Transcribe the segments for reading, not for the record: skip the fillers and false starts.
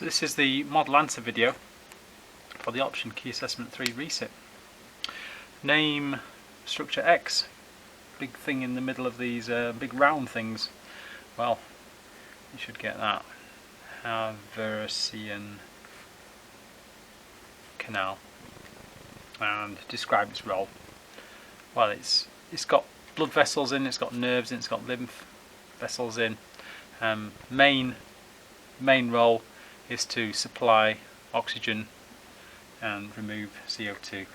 So this is the model answer video for the option Key Assessment 3 Resit. Name structure X. Big thing in the middle of these big round things. Well, you should get that. Haversian canal. And describe its role. Well, it's got blood vessels in, it's got nerves in, it's got lymph vessels in. Main role is to supply oxygen and remove CO2.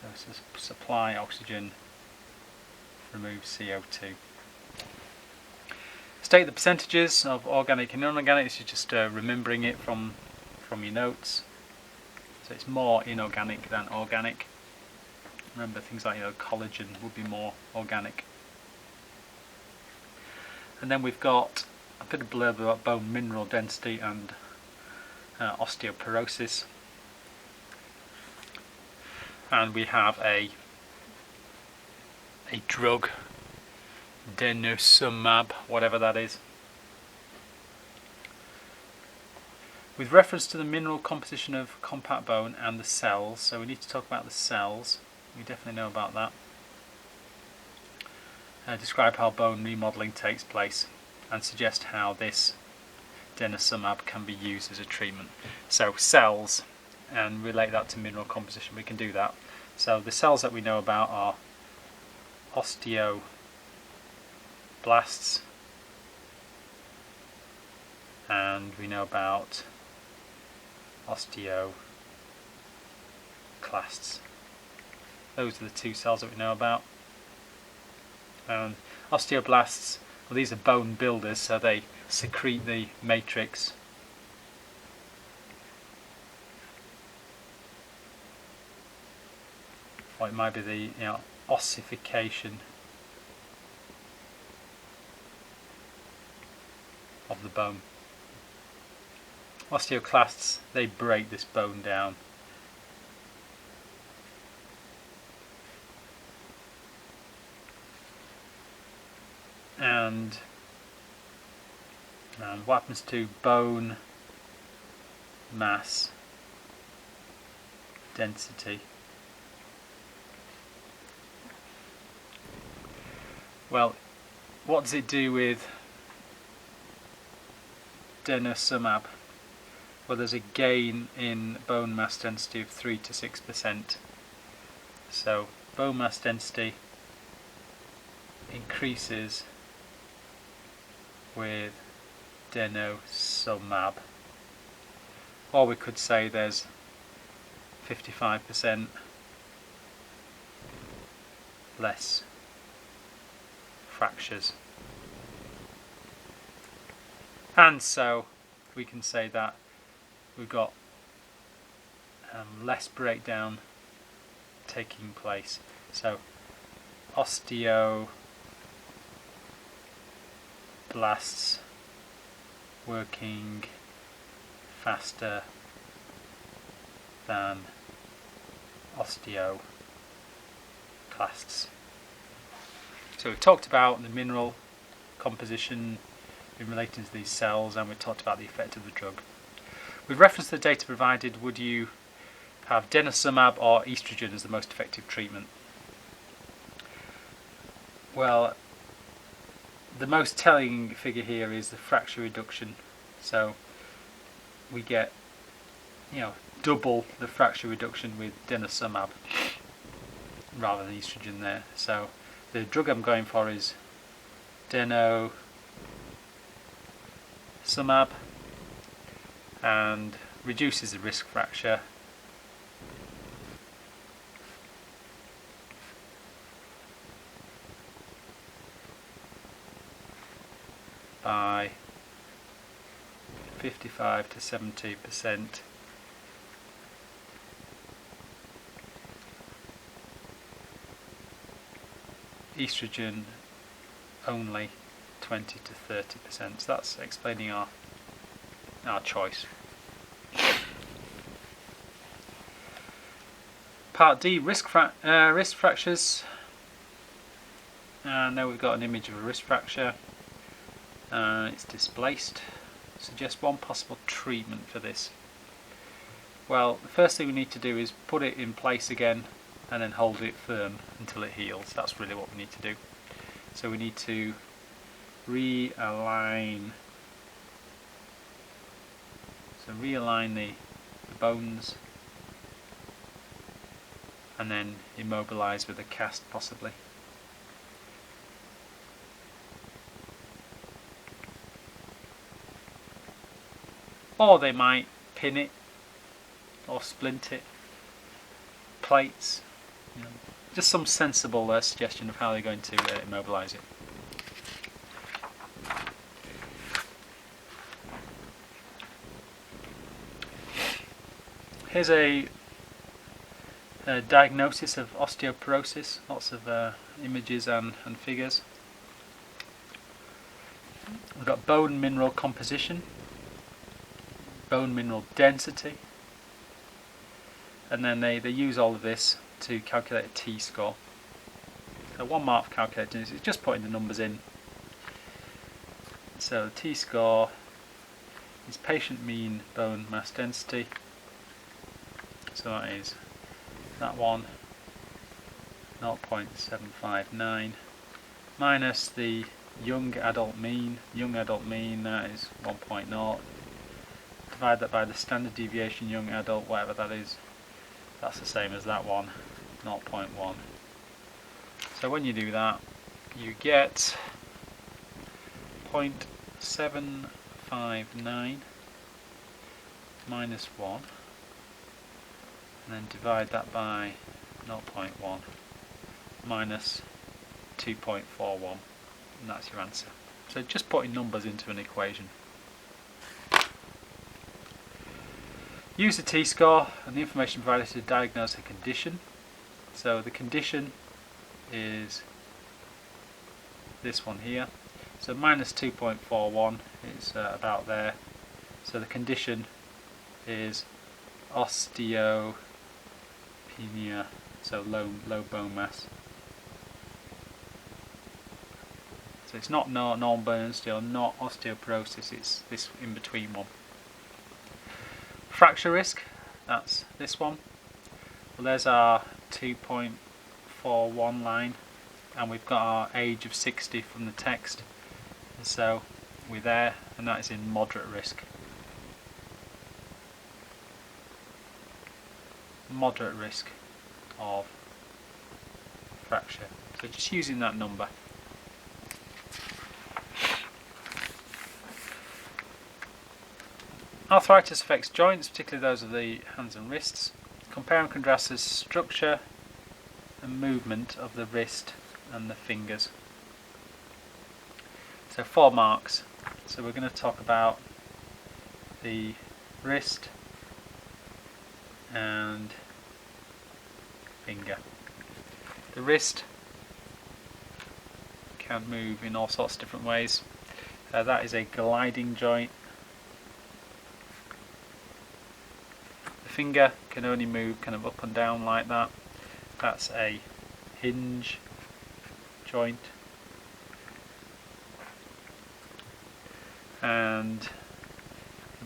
So supply oxygen, remove CO2. State the percentages of organic and inorganic. This is just remembering it from your notes. So it's more inorganic than organic. Remember things like collagen would be more organic. And then we've got a bit of blurb about bone mineral density and osteoporosis. And we have a drug, denosumab, whatever that is. With reference to the mineral composition of compact bone and the cells, so we need to talk about the cells. We definitely know about that. Describe how bone remodeling takes place and suggest how this denosumab can be used as a treatment. So cells, and relate that to mineral composition, we can do that. So the cells that we know about are osteoblasts, and we know about osteoclasts. Those are the two cells that we know about. Osteoblasts, well, these are bone builders, so they secrete the matrix. Or it might be the ossification of the bone. Osteoclasts, they break this bone down. And what happens to bone mass density? Well, what does it do with denosumab? Well, there's a gain in bone mass density of 3 to 6%. So bone mass density increases with denosumab. Or we could say there's 55% less fractures. And so we can say that we've got less breakdown taking place. So osteoblasts working faster than osteoclasts. So we've talked about the mineral composition in relating to these cells, and we've talked about the effect of the drug. With reference to the data provided, would you have denosumab or estrogen as the most effective treatment? Well, the most telling figure here is the fracture reduction. So we get double the fracture reduction with denosumab rather than estrogen there. So the drug I'm going for is denosumab, and reduces the risk fracture by 55 to 70%. Estrogen only 20 to 30%. So that's explaining our choice. Part D, wrist fractures. Now we've got an image of a wrist fracture. It's displaced, suggest one possible treatment for this. Well, the first thing we need to do is put it in place again and then hold it firm until it heals. That's really what we need to do. So we need to realign the bones and then immobilize with a cast possibly. Or they might pin it or splint it, plates, just some sensible suggestion of how they're going to immobilize it. Here's a diagnosis of osteoporosis, lots of images and figures. We've got bone mineral composition, bone mineral density, and then they use all of this to calculate a T-score. So one mark for calculating is just putting the numbers in. So the T-score is patient mean bone mass density. So that is that one, 0.759, minus the young adult mean. Young adult mean, that is 1.0. Divide that by the standard deviation young adult, whatever that is. That's the same as that one, 0.1. So when you do that, you get 0.759 minus 1, and then divide that by 0.1 minus 2.41, and that's your answer. So just putting numbers into an equation. Use the T-score and the information provided to diagnose a condition. So the condition is this one here. So minus 2.41 is about there. So the condition is osteopenia, so low bone mass. So it's not normal bone density or not osteoporosis, it's this in between one. Fracture risk, that's this one. Well, there's our 2.41 line, and we've got our age of 60 from the text, and so we're there, and that is in moderate risk. Moderate risk of fracture. So just using that number. Arthritis affects joints, particularly those of the hands and wrists. Compare and contrast the structure and movement of the wrist and the fingers. So 4 marks. So we're going to talk about the wrist and finger. The wrist can move in all sorts of different ways. That is a gliding joint. The finger can only move kind of up and down like that. That's a hinge joint. And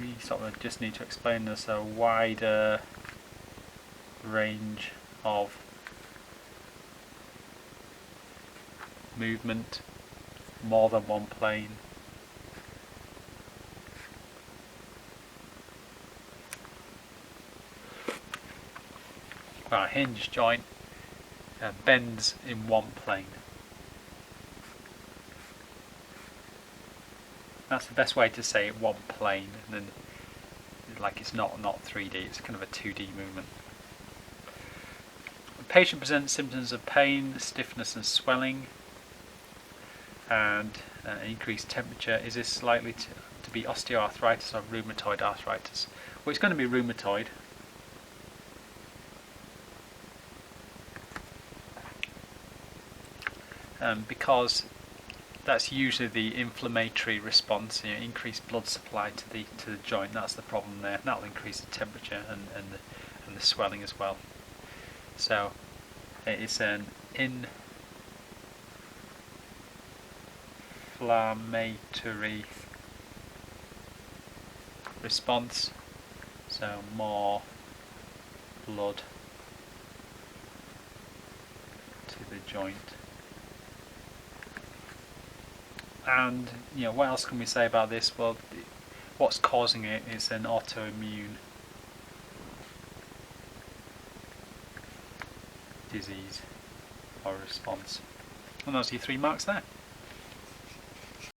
we sort of just need to explain there's a wider range of movement, more than one plane. Our hinge joint bends in one plane. That's the best way to say it, one plane, and then like it's not 3D, it's kind of a 2D movement. The patient presents symptoms of pain, stiffness and swelling, and increased temperature. Is this likely to be osteoarthritis or rheumatoid arthritis? Well, it's going to be rheumatoid. Because that's usually the inflammatory response, increased blood supply to the joint. That's the problem there. That will increase the temperature and the swelling as well. So it's an inflammatory response, so more blood to the joint. And what else can we say about this? Well, what's causing it is an autoimmune disease or response. And those are your 3 marks there.